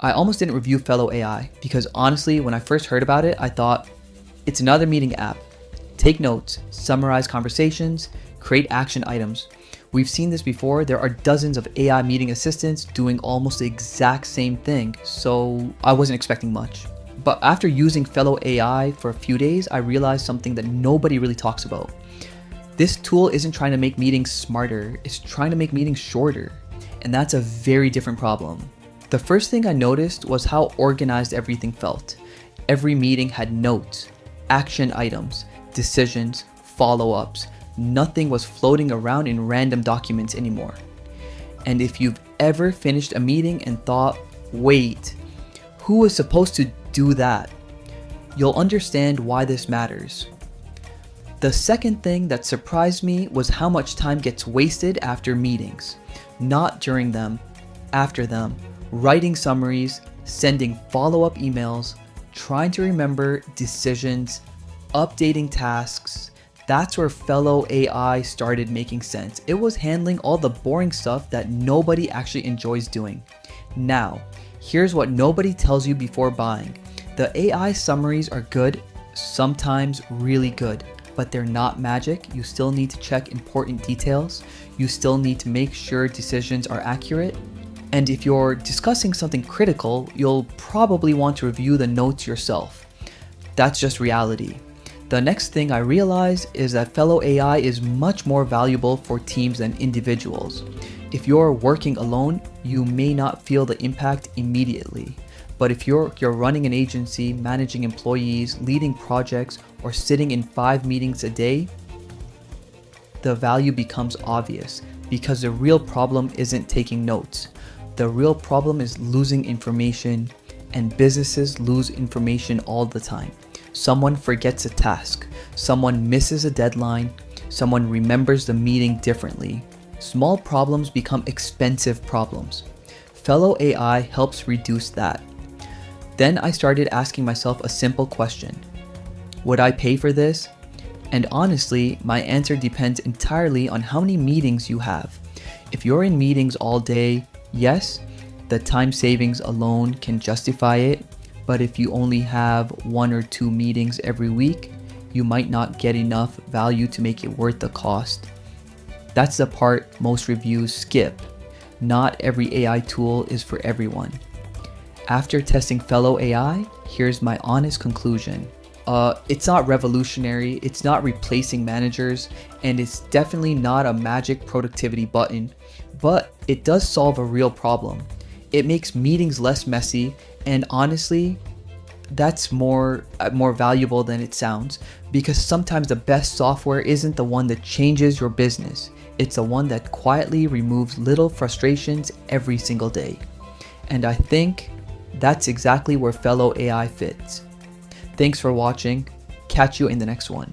I almost didn't review Fellow AI because honestly, when I first heard about it, I thought it's another meeting app. Take notes, summarize conversations, create action items. We've seen this before. There are dozens of AI meeting assistants doing almost the exact same thing, so I wasn't expecting much. But after using Fellow AI for a few days, I realized something that nobody really talks about. This tool isn't trying to make meetings smarter, it's trying to make meetings shorter. And that's a very different problem. The first thing I noticed was how organized everything felt. Every meeting had notes, action items, decisions, follow-ups. Nothing was floating around in random documents anymore. And if you've ever finished a meeting and thought, wait, who was supposed to do that? You'll understand why this matters. The second thing that surprised me was how much time gets wasted after meetings. Not during them, after them, writing summaries, sending follow-up emails, trying to remember decisions, updating tasks. That's where Fellow AI started making sense. It was handling all the boring stuff that nobody actually enjoys doing. Now, here's what nobody tells you before buying. The AI summaries are good, sometimes really good, but they're not magic. You still need to check important details. You still need to make sure decisions are accurate. And if you're discussing something critical, you'll probably want to review the notes yourself. That's just reality. The next thing I realized is that Fellow AI is much more valuable for teams than individuals. If you're working alone, you may not feel the impact immediately. But if you're running an agency, managing employees, leading projects, or sitting in 5 meetings a day, the value becomes obvious because the real problem isn't taking notes. The real problem is losing information, and businesses lose information all the time. Someone forgets a task, someone misses a deadline, someone remembers the meeting differently. Small problems become expensive problems. Fellow AI helps reduce that. Then I started asking myself a simple question. Would I pay for this? And honestly, my answer depends entirely on how many meetings you have. If you're in meetings all day, yes, the time savings alone can justify it. But if you only have 1 or 2 meetings every week, you might not get enough value to make it worth the cost. That's the part most reviews skip. Not every AI tool is for everyone. After testing Fellow AI, here's my honest conclusion. It's not revolutionary, it's not replacing managers, and it's definitely not a magic productivity button, but it does solve a real problem. It makes meetings less messy, and honestly, that's more valuable than it sounds, because sometimes the best software isn't the one that changes your business. It's the one that quietly removes little frustrations every single day. And I think that's exactly where Fellow AI fits. Thanks for watching. Catch you in the next one.